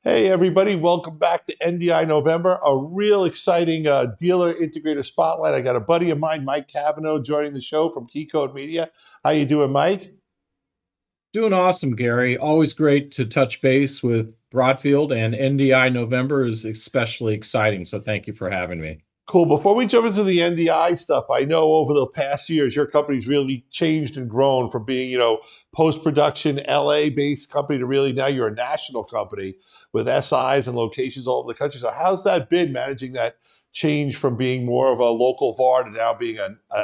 Hey, everybody, welcome back to NDI November, a real exciting dealer integrator spotlight. I got a buddy of mine, Mike Cavanagh, joining the show from Key Code Media. How you doing, Mike? Doing awesome, Gary. Always great to touch base with Broadfield, and NDI November is especially exciting. So thank you for having me. Cool. Before we jump into the NDI stuff, I know over the past years, your company's really changed and grown from being, post-production LA-based company to really now you're a national company with SIs and locations all over the country. So how's that been managing that change from being more of a local VAR to now being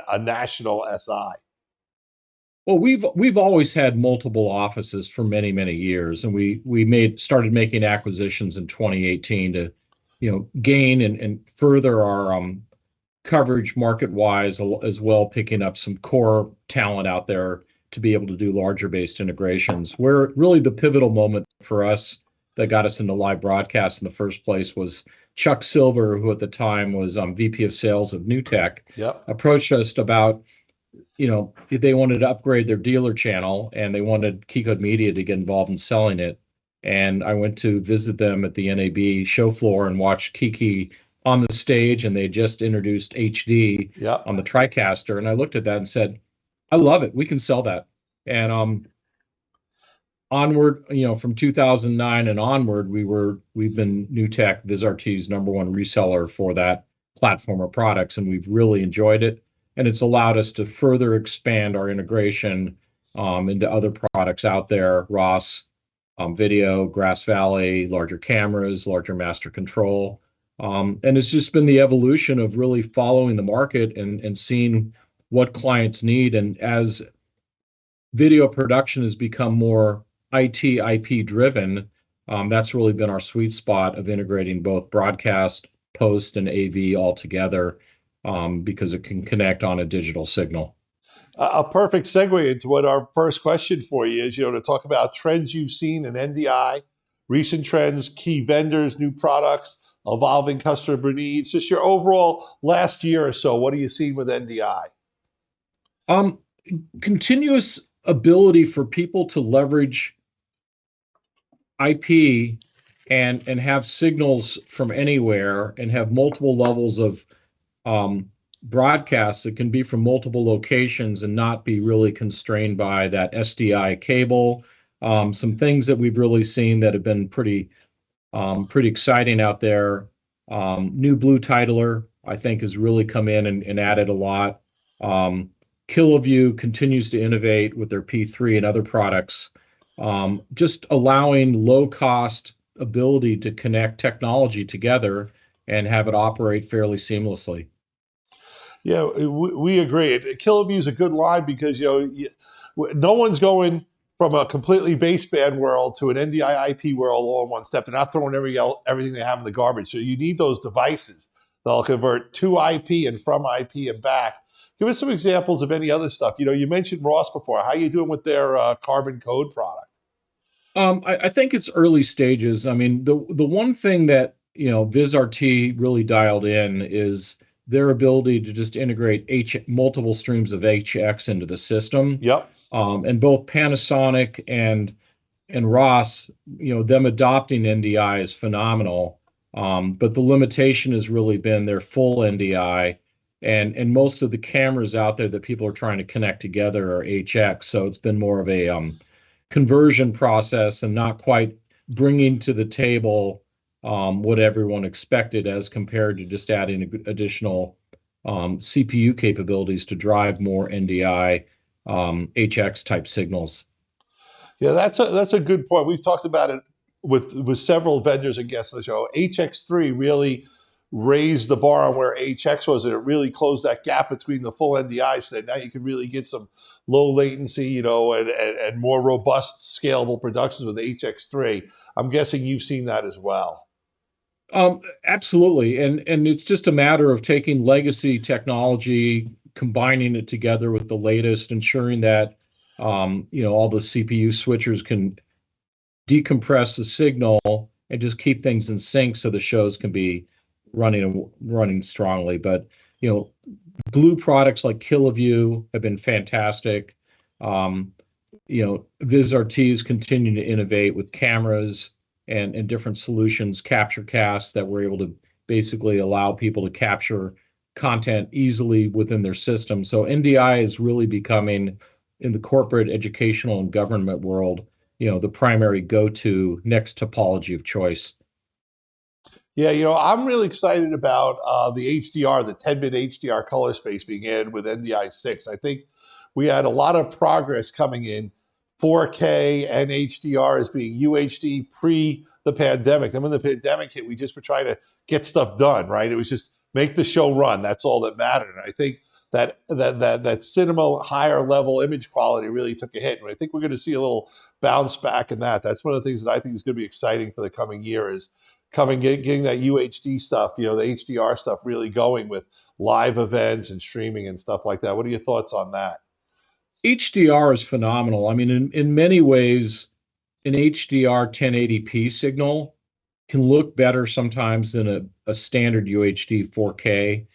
a national SI? Well, we've always had multiple offices for many years, and we started making acquisitions in 2018 to gain and further our coverage market wise, as well, picking up some core talent out there to be able to do larger based integrations. Where really the pivotal moment for us that got us into live broadcast in the first place was Chuck Silver, who at the time was VP of Sales of NewTek, Yep. approached us about they wanted to upgrade their dealer channel and they wanted Keycode Media to get involved in selling it. And I went to visit them at the NAB show floor and watched Kiki on the stage, and they just introduced HD Yep. on the TriCaster. And I looked at that and said, I love it. We can sell that. And onward, from 2009 and onward, we've been NewTek, VizRT's #1 reseller for that platform of products, and we've really enjoyed it. And it's allowed us to further expand our integration into other products out there, Ross video, Grass Valley, larger cameras, larger master control. And it's just been the evolution of really following the market and seeing what clients need. And as video production has become more IT, IP driven, that's really been our sweet spot of integrating both broadcast, post, and AV all together because it can connect on a digital signal. A perfect segue into what our first question for you is, to talk about trends you've seen in NDI, recent trends, key vendors, new products, evolving customer needs, just your overall last year or so. What are you seeing with NDI? Continuous ability for people to leverage IP and have signals from anywhere and have multiple levels of broadcasts that can be from multiple locations and not be really constrained by that SDI cable. Some things that we've really seen that have been pretty exciting out there. New Blue Titler, I think, has really come in and added a lot. Kiloview continues to innovate with their P3 and other products, just allowing low cost ability to connect technology together and have it operate fairly seamlessly. Yeah, we agree. Kiloview is a good line because no one's going from a completely baseband world to an NDI IP world all in one step. They're not throwing everything they have in the garbage. So you need those devices that'll convert to IP and from IP and back. Give us some examples of any other stuff. You mentioned Ross before. How are you doing with their carbon code product? I think it's early stages. I mean, the one thing that VizRT really dialed in is their ability to just integrate multiple streams of HX into the system. Yep. And both Panasonic and Ross, them adopting NDI is phenomenal. But the limitation has really been their full NDI, and most of the cameras out there that people are trying to connect together are HX. So it's been more of a conversion process and not quite bringing to the table what everyone expected as compared to just adding additional CPU capabilities to drive more NDI HX type signals. Yeah, that's a good point. We've talked about it with several vendors and guests on the show. HX3 really raised the bar on where HX was, and it really closed that gap between the full NDI. So that now you can really get some low latency, and more robust, scalable productions with HX3. I'm guessing you've seen that as well. Absolutely, and it's just a matter of taking legacy technology, combining it together with the latest, ensuring that all the CPU switchers can decompress the signal and just keep things in sync so the shows can be running strongly. But blue products like Kiloview have been fantastic. VizRT is continuing to innovate with cameras, and different solutions, capture casts that were able to basically allow people to capture content easily within their system. So NDI is really becoming, in the corporate, educational, and government world, the primary go-to next topology of choice. Yeah, I'm really excited about the HDR, the 10-bit HDR color space being added with NDI 6. I think we had a lot of progress coming in 4K and HDR as being UHD pre the pandemic. Then when the pandemic hit, we just were trying to get stuff done, right? It was just make the show run. That's all that mattered. And I think that cinema higher level image quality really took a hit. And I think we're going to see a little bounce back in that. That's one of the things that I think is going to be exciting for the coming year is getting that UHD stuff, the HDR stuff really going with live events and streaming and stuff like that. What are your thoughts on that? HDR is phenomenal. I mean, in many ways, an HDR 1080p signal can look better sometimes than a standard UHD 4K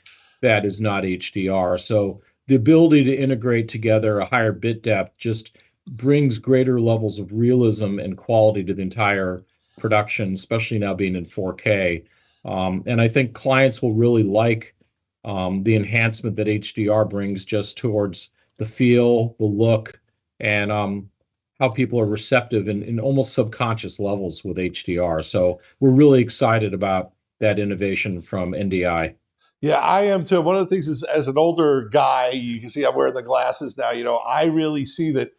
that is not HDR. So the ability to integrate together a higher bit depth just brings greater levels of realism and quality to the entire production, especially now being in 4K. And I think clients will really like the enhancement that HDR brings just towards the feel, the look, and how people are receptive in almost subconscious levels with HDR. So we're really excited about that innovation from NDI. Yeah, I am too. One of the things is, as an older guy, you can see I'm wearing the glasses now. I really see that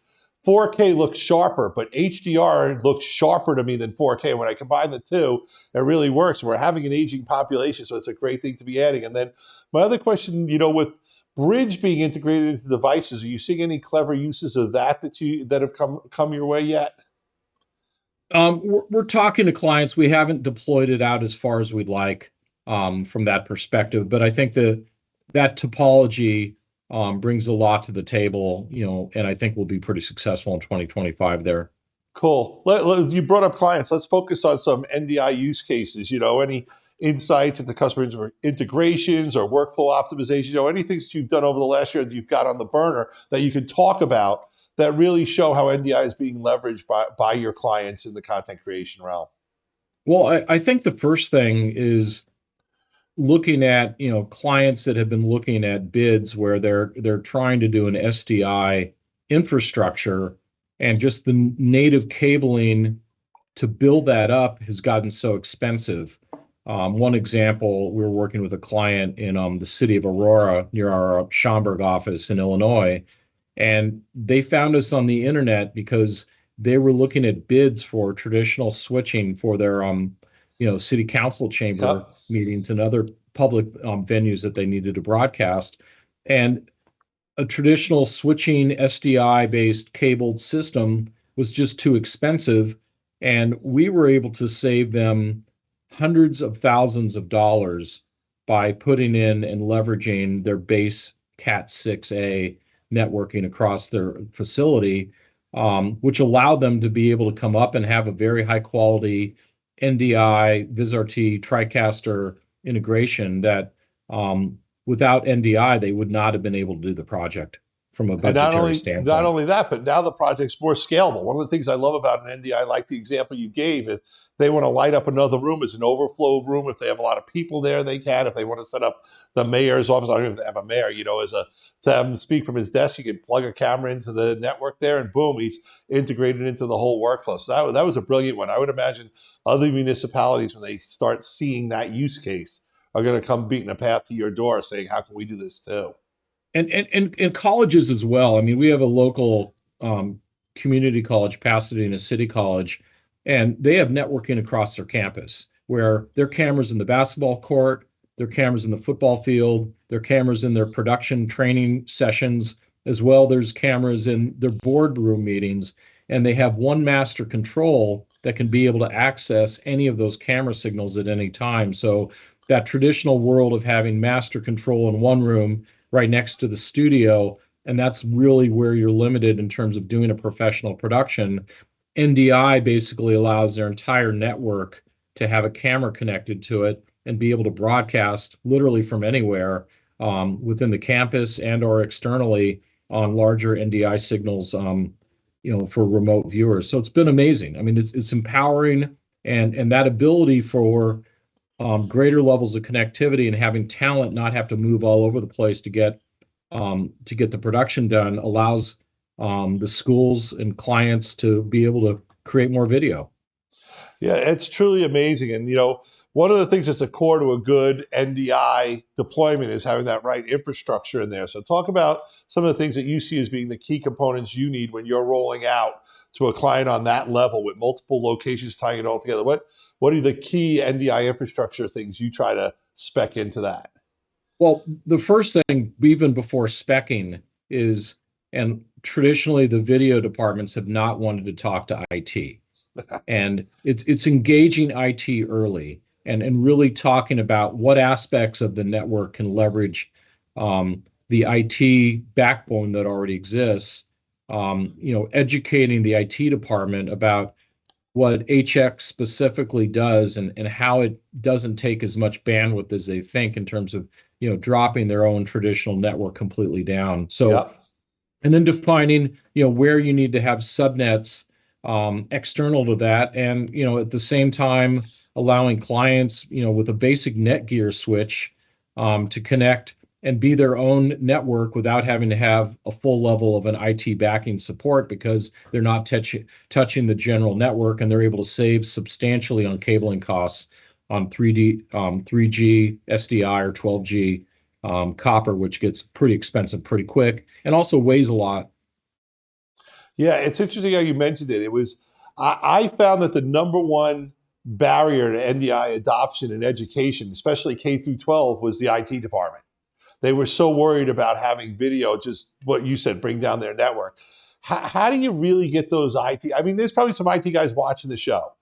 4K looks sharper, but HDR looks sharper to me than 4K. When I combine the two, it really works. We're having an aging population, so it's a great thing to be adding. And then my other question, with Bridge being integrated into devices, are you seeing any clever uses of that have come your way yet? We're talking to clients. We haven't deployed it out as far as we'd like from that perspective, but I think that topology brings a lot to the table, and I think we'll be pretty successful in 2025 there. Cool. You brought up clients. Let's focus on some NDI use cases. Any insights into customer integrations or workflow optimization, anything that you've done over the last year that you've got on the burner that you can talk about that really show how NDI is being leveraged by your clients in the content creation realm? Well, I think the first thing is looking at clients that have been looking at bids where they're trying to do an SDI infrastructure, and just the native cabling to build that up has gotten so expensive. One example, we were working with a client in the City of Aurora near our Schaumburg office in Illinois, and they found us on the internet because they were looking at bids for traditional switching for their city council chamber meetings and other public venues that they needed to broadcast. And a traditional switching SDI based cabled system was just too expensive. And we were able to save them hundreds of thousands of dollars by putting in and leveraging their base Cat 6A networking across their facility, which allowed them to be able to come up and have a very high quality NDI, VisRT, TriCaster integration that without NDI, they would not have been able to do the project from a budgetary standpoint. Not only that, but now the project's more scalable. One of the things I love about an NDI, like the example you gave, if they want to light up another room as an overflow room, if they have a lot of people there, they can. If they want to set up the mayor's office, I don't even have to have a mayor, to have him speak from his desk, you can plug a camera into the network there, and boom, he's integrated into the whole workflow. So that was a brilliant one. I would imagine other municipalities, when they start seeing that use case, are going to come beating a path to your door saying, how can we do this too? And colleges as well. I mean, we have a local community college, Pasadena City College, and they have networking across their campus where their cameras in the basketball court, their cameras in the football field, their cameras in their production training sessions, as well. There's cameras in their boardroom meetings, and they have one master control that can be able to access any of those camera signals at any time. So that traditional world of having master control in one room right next to the studio, and that's really where you're limited in terms of doing a professional production. NDI basically allows their entire network to have a camera connected to it and be able to broadcast literally from anywhere within the campus and or externally on larger NDI signals, for remote viewers. So it's been amazing. I mean, it's empowering and that ability for greater levels of connectivity and having talent not have to move all over the place to get the production done allows the schools and clients to be able to create more video. Yeah, it's truly amazing. And, one of the things that's a core to a good NDI deployment is having that right infrastructure in there. So talk about some of the things that you see as being the key components you need when you're rolling out to a client on that level with multiple locations tying it all together. What are the key NDI infrastructure things you try to spec into that? Well, the first thing, even before speccing, is, and traditionally the video departments have not wanted to talk to IT. And it's engaging IT early and really talking about what aspects of the network can leverage the IT backbone that already exists. Educating the IT department about what HX specifically does and how it doesn't take as much bandwidth as they think in terms of dropping their own traditional network completely down. So, Yep. and then defining where you need to have subnets external to that, and at the same time allowing clients with a basic Netgear switch to connect and be their own network without having to have a full level of an IT backing support, because they're not touching the general network, and they're able to save substantially on cabling costs on 3G SDI or 12G copper, which gets pretty expensive pretty quick and also weighs a lot. Yeah, it's interesting how you mentioned it. I found that the number one barrier to NDI adoption in education, especially K through 12, was the IT department. They were so worried about having video, just what you said, bring down their network. How do you really get those IT? I mean, there's probably some IT guys watching the show.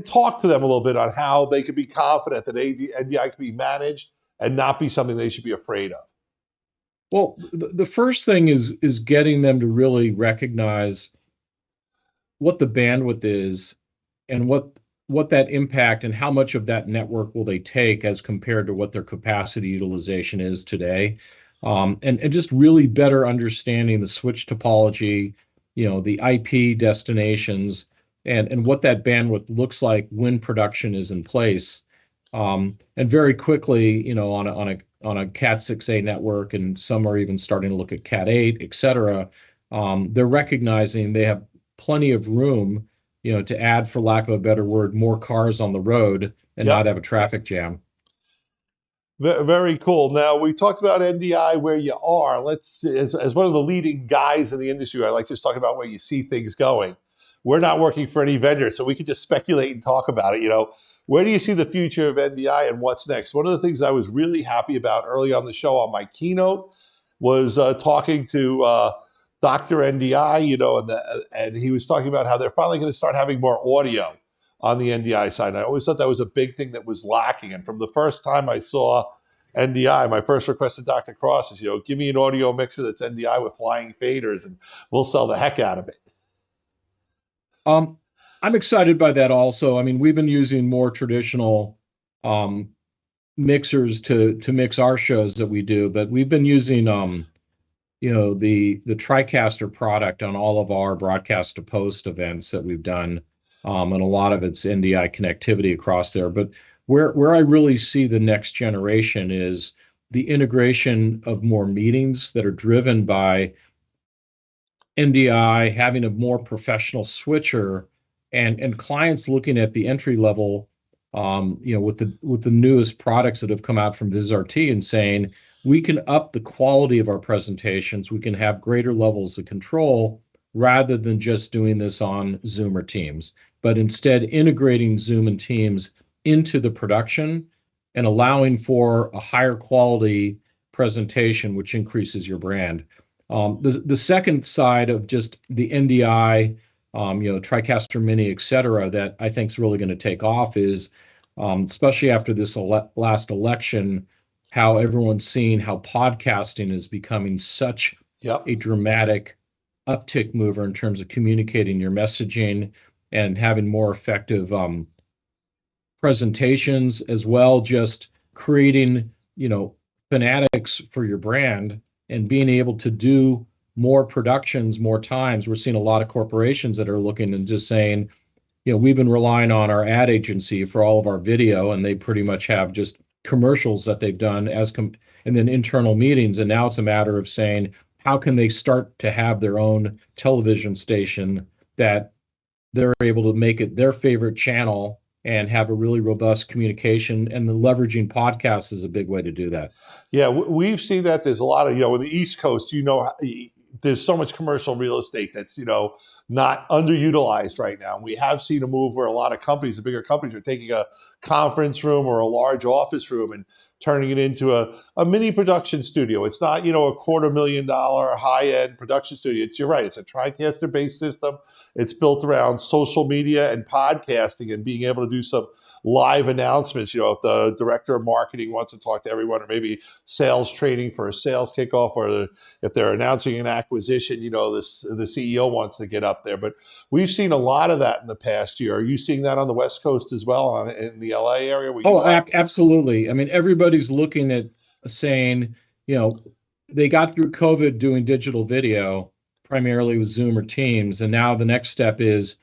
Talk to them a little bit on how they could be confident that NDI can be managed and not be something they should be afraid of. Well, the first thing is getting them to really recognize what the bandwidth is and what that impact and how much of that network will they take as compared to what their capacity utilization is today. And just really better understanding the switch topology, the IP destinations, and what that bandwidth looks like when production is in place. And very quickly, on a Cat 6A network, and some are even starting to look at Cat 8, et cetera, they're recognizing they have plenty of room, to add, for lack of a better word, more cars on the road and Yep. not have a traffic jam. Very cool. Now, we talked about NDI where you are. As one of the leading guys in the industry, I like just talking about where you see things going. We're not working for any vendor, so we could just speculate and talk about it. Where do you see the future of NDI and what's next? One of the things I was really happy about early on the show on my keynote was talking to Dr. NDI, and he was talking about how they're finally going to start having more audio on the NDI side. And I always thought that was a big thing that was lacking. And from the first time I saw NDI, my first request to Dr. Cross is, give me an audio mixer that's NDI with flying faders, and we'll sell the heck out of it. I'm excited by that also. I mean, we've been using more traditional mixers to mix our shows that we do, but we've been using the TriCaster product on all of our broadcast to post events that we've done, and a lot of it's NDI connectivity across there. But where I really see the next generation is the integration of more meetings that are driven by NDI, having a more professional switcher, and clients looking at the entry level, with the newest products that have come out from VizRT and saying, we can up the quality of our presentations, we can have greater levels of control rather than just doing this on Zoom or Teams, but instead integrating Zoom and Teams into the production and allowing for a higher quality presentation, which increases your brand. The second side of just the NDI, TriCaster Mini, et cetera, that I think is really going to take off is, especially after this last election, how everyone's seeing how podcasting is becoming such a dramatic uptick mover in terms of communicating your messaging and having more effective presentations, as well, just creating, fanatics for your brand and being able to do more productions more times. We're seeing a lot of corporations that are looking and just saying, we've been relying on our ad agency for all of our video, and they pretty much have just commercials that they've done and then internal meetings. And now it's a matter of saying, how can they start to have their own television station that they're able to make it their favorite channel and have a really robust communication, and then leveraging podcasts is a big way to do that. Yeah, we've seen that. There's a lot of, in the East Coast, there's so much commercial real estate that's, not underutilized right now. And we have seen a move where a lot of companies, the bigger companies, are taking a conference room or a large office room and turning it into a mini production studio. It's not, a $250,000 high-end production studio. You're right. It's a TriCaster-based system. It's built around social media and podcasting and being able to do some live announcements. If the director of marketing wants to talk to everyone, or maybe sales training for a sales kickoff, or if they're announcing an acquisition, the CEO wants to get up there. But we've seen a lot of that in the past year. Are you seeing that on the West Coast as well, in the LA area? Absolutely. I mean, everybody's looking at saying, they got through COVID doing digital video, primarily with Zoom or Teams. And now the next step is,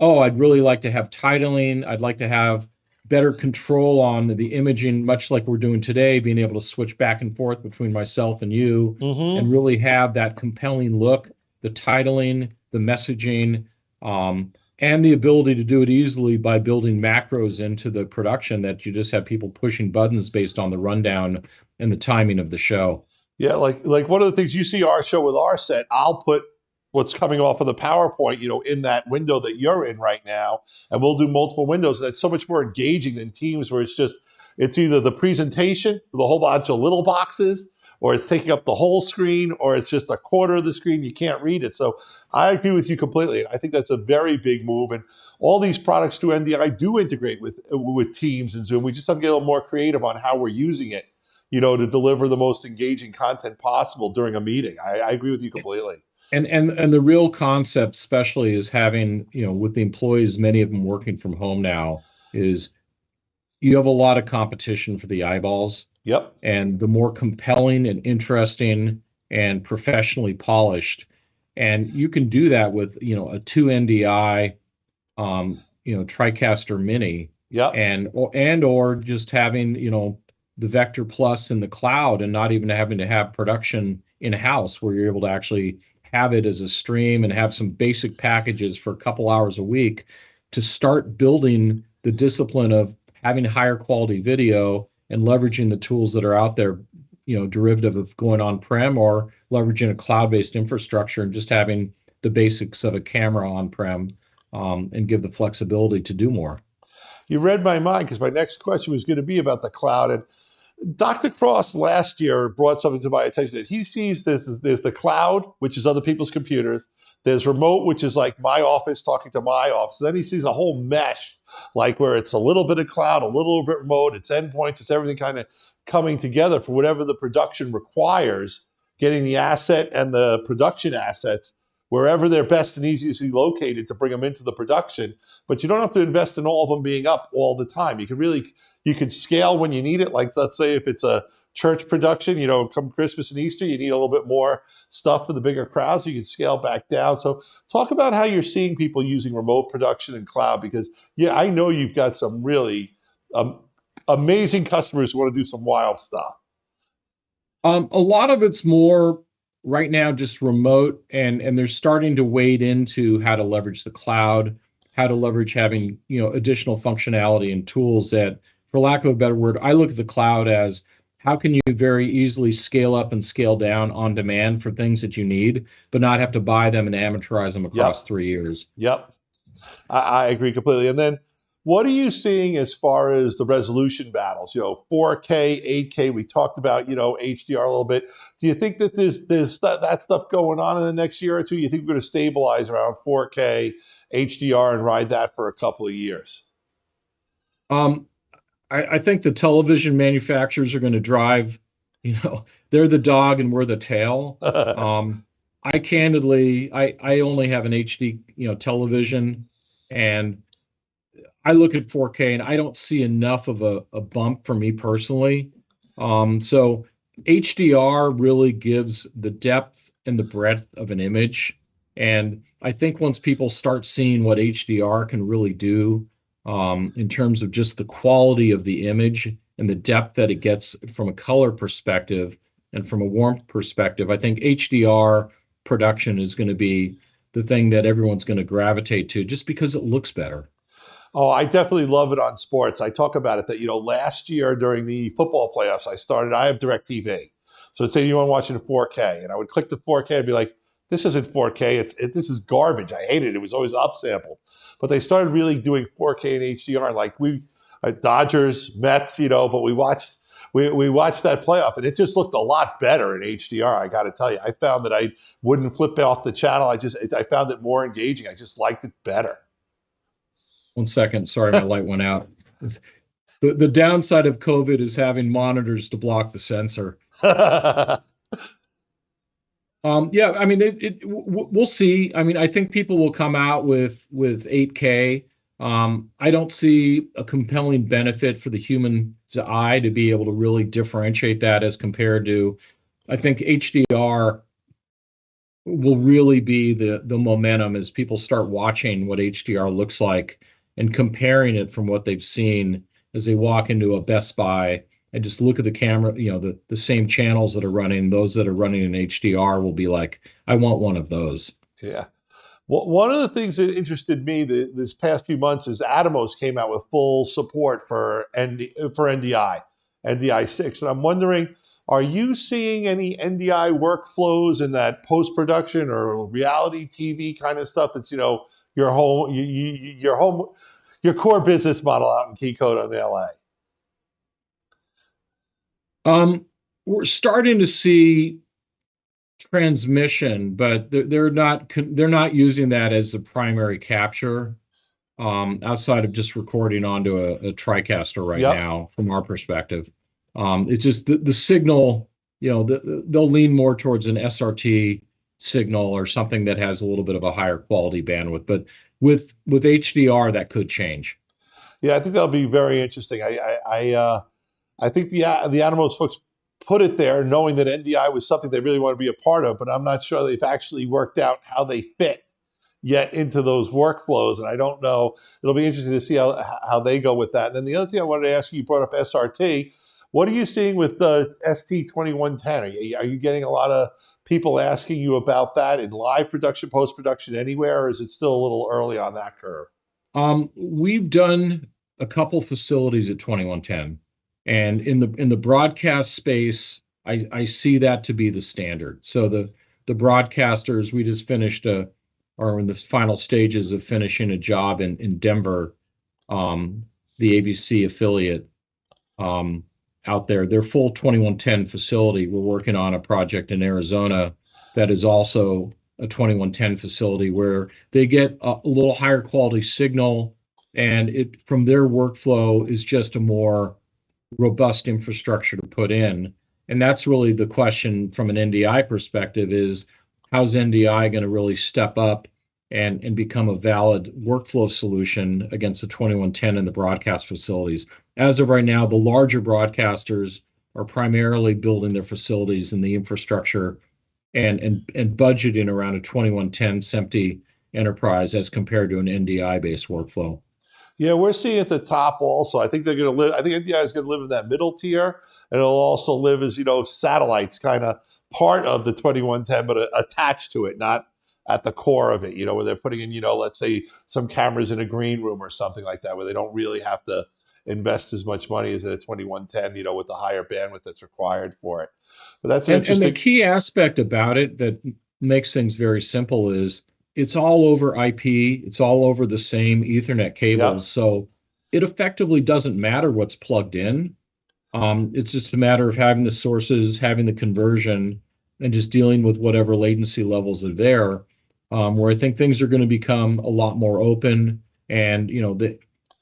I'd really like to have titling. I'd like to have better control on the imaging, much like we're doing today, being able to switch back and forth between myself and you, and really have that compelling look, the titling, the messaging, and the ability to do it easily by building macros into the production, that you just have people pushing buttons based on the rundown and the timing of the show. Yeah, like one of the things, you see our show with our set, I'll put what's coming off of the PowerPoint, in that window that you're in right now, and we'll do multiple windows. That's so much more engaging than Teams, where it's either the presentation with a whole bunch of little boxes, or it's taking up the whole screen, or it's just a quarter of the screen. You can't read it. So I agree with you completely. I think that's a very big move. And all these products through NDI do integrate with Teams and Zoom. We just have to get a little more creative on how we're using it, to deliver the most engaging content possible during a meeting. I agree with you completely. And the real concept, especially, is having, with the employees, many of them working from home now, is you have a lot of competition for the eyeballs. Yep. And the more compelling and interesting and professionally polished, and you can do that with, a 2 NDI, TriCaster Mini. Yep. or just having, the Vector Plus in the cloud, and not even having to have production in-house, where you're able to actually have it as a stream and have some basic packages for a couple hours a week to start building the discipline of having higher quality video and leveraging the tools that are out there, derivative of going on-prem, or leveraging a cloud-based infrastructure and just having the basics of a camera on-prem, and give the flexibility to do more. You read my mind, because my next question was going to be about the cloud. And Dr. Cross last year brought something to my attention that he sees there's the cloud, which is other people's computers. There's remote, which is like my office talking to my office. Then he sees a whole mesh, like where it's a little bit of cloud, a little bit remote, it's endpoints, it's everything kind of coming together for whatever the production requires, getting the asset and the production assets wherever they're best and easiestly located to bring them into the production. But you don't have to invest in all of them being up all the time. You can scale when you need it. Like, let's say if it's a church production, come Christmas and Easter, you need a little bit more stuff for the bigger crowds. You can scale back down. So talk about how you're seeing people using remote production and cloud, because I know you've got some really amazing customers who want to do some wild stuff. A lot of it's more right now just remote, and they're starting to wade into how to leverage the cloud, how to leverage having, additional functionality and tools that, for lack of a better word, I look at the cloud as, how can you very easily scale up and scale down on demand for things that you need, but not have to buy them and amortize them across 3 years? Yep. I agree completely. And then what are you seeing as far as the resolution battles? 4K, 8K, we talked about, HDR a little bit. Do you think that there's that stuff going on in the next year or two? You think we're going to stabilize around 4K, HDR, and ride that for a couple of years? I think the television manufacturers are going to drive, they're the dog and we're the tail. I candidly, I only have an HD, television, and I look at 4K and I don't see enough of a bump for me personally. So HDR really gives the depth and the breadth of an image. And I think once people start seeing what HDR can really do, in terms of just the quality of the image and the depth that it gets from a color perspective and from a warmth perspective, I think HDR production is going to be the thing that everyone's going to gravitate to just because it looks better. Oh, I definitely love it on sports. I talk about it that, last year during the football playoffs, I have DirecTV. So say you want to watch it in 4K, and I would click the 4K and be like, this isn't 4K. This is garbage. I hated it. It was always upsampled. But they started really doing 4K and HDR. Like Dodgers, Mets, but we watched that playoff, and it just looked a lot better in HDR. I got to tell you, I found that I wouldn't flip off the channel. I found it more engaging. I just liked it better. 1 second. Sorry, my light went out. The downside of COVID is having monitors to block the sensor. Yeah, I mean, we'll see. I mean, I think people will come out with 8K. I don't see a compelling benefit for the human's eye to be able to really differentiate that as compared to, I think HDR will really be the momentum as people start watching what HDR looks like and comparing it from what they've seen as they walk into a Best Buy and just look at the camera, the same channels that are running, those that are running in HDR will be like, I want one of those. Yeah. Well, one of the things that interested me this past few months is Atomos came out with full support for NDI 6. And I'm wondering, are you seeing any NDI workflows in that post-production or reality TV kind of stuff that's, your core business model out in Key Code in LA? We're starting to see transmission, but they're not using that as the primary capture, outside of just recording onto a TriCaster right now from our perspective. It's just the signal, they'll lean more towards an SRT signal or something that has a little bit of a higher quality bandwidth. But with HDR, that could change. Yeah, I think that'll be very interesting. I think the Atomos folks put it there knowing that NDI was something they really want to be a part of, but I'm not sure they've actually worked out how they fit yet into those workflows. And I don't know. It'll be interesting to see how they go with that. And then the other thing I wanted to ask you brought up SRT. What are you seeing with the ST2110? Are you getting a lot of people asking you about that in live production, post-production, anywhere, or is it still a little early on that curve? We've done a couple facilities at 2110. And in the broadcast space, I see that to be the standard. So the broadcasters, we just finished are in the final stages of finishing a job in Denver, the ABC affiliate out there. Their full 2110 facility. We're working on a project in Arizona that is also a 2110 facility where they get a little higher quality signal, and it from their workflow is just a more robust infrastructure to put in. And that's really the question from an NDI perspective is, how's NDI going to really step up and become a valid workflow solution against the 2110 in the broadcast facilities? As of right now, the larger broadcasters are primarily building their facilities and the infrastructure and budgeting around a 2110 SMPTE enterprise as compared to an NDI-based workflow. Yeah, we're seeing at the top also. I think they're going to live. I think NDI is going to live in that middle tier, and it'll also live as satellites, kind of part of the 2110, but attached to it, not at the core of it. Where they're putting in, let's say some cameras in a green room or something like that, where they don't really have to invest as much money as in a 2110, with the higher bandwidth that's required for it. But that's interesting. And the key aspect about it that makes things very simple is, it's all over IP. It's all over the same Ethernet cables. Yep. So it effectively doesn't matter what's plugged in. It's just a matter of having the sources, having the conversion, and just dealing with whatever latency levels are there. Where I think things are going to become a lot more open. And, the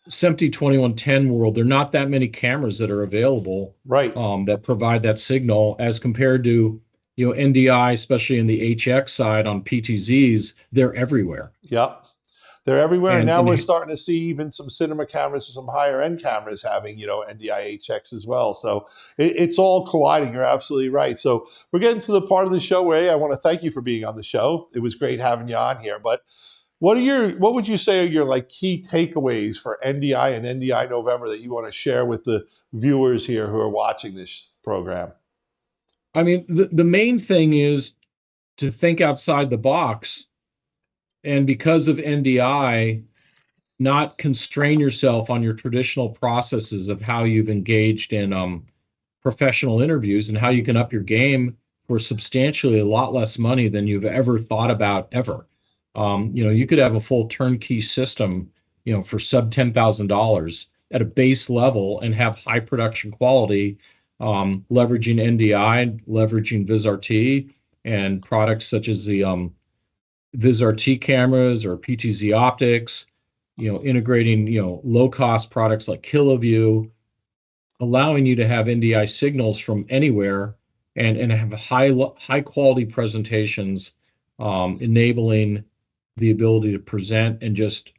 SMPTE 2110 world, there are not that many cameras that are available, right? That provide that signal as compared to NDI, especially in the HX side on PTZs, they're everywhere. Yep. They're everywhere. And now And we're starting to see even some cinema cameras, some higher end cameras having, NDI HX as well. So it's all colliding. You're absolutely right. So we're getting to the part of the show where, hey, I want to thank you for being on the show. It was great having you on here. But what would you say are your like key takeaways for NDI and NDI November that you want to share with the viewers here who are watching this program? I mean, the main thing is to think outside the box. And because of NDI, not constrain yourself on your traditional processes of how you've engaged in professional interviews and how you can up your game for substantially a lot less money than you've ever thought about ever. You could have a full turnkey system, for sub $10,000 at a base level and have high production quality, leveraging NDI, leveraging VizRT, and products such as the VizRT cameras or PTZ optics, integrating, low cost products like KiloView, allowing you to have NDI signals from anywhere and have high quality presentations, enabling the ability to present and just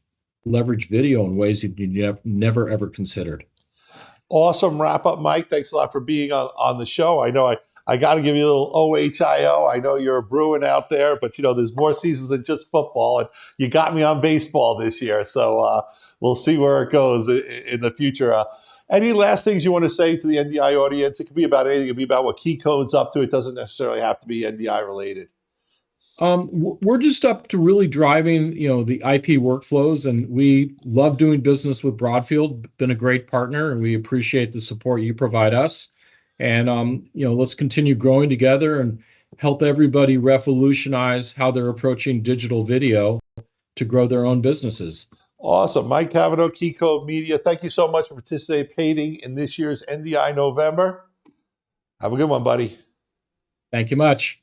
leverage video in ways you've never ever considered. Awesome wrap up, Mike. Thanks a lot for being on the show. I know I got to give you a little OHIO. I know you're a Bruin out there, but there's more seasons than just football, and you got me on baseball this year. So we'll see where it goes in the future. Any last things you want to say to the NDI audience? It could be about anything. It could be about what KeyCode's up to. It doesn't necessarily have to be NDI related. We're just up to really driving, the IP workflows, and we love doing business with Broadfield. Been a great partner, and we appreciate the support you provide us. And let's continue growing together and help everybody revolutionize how they're approaching digital video to grow their own businesses. Awesome. Mike Cavanagh, KeyCode Media. Thank you so much for participating in this year's NDI November. Have a good one, buddy. Thank you much.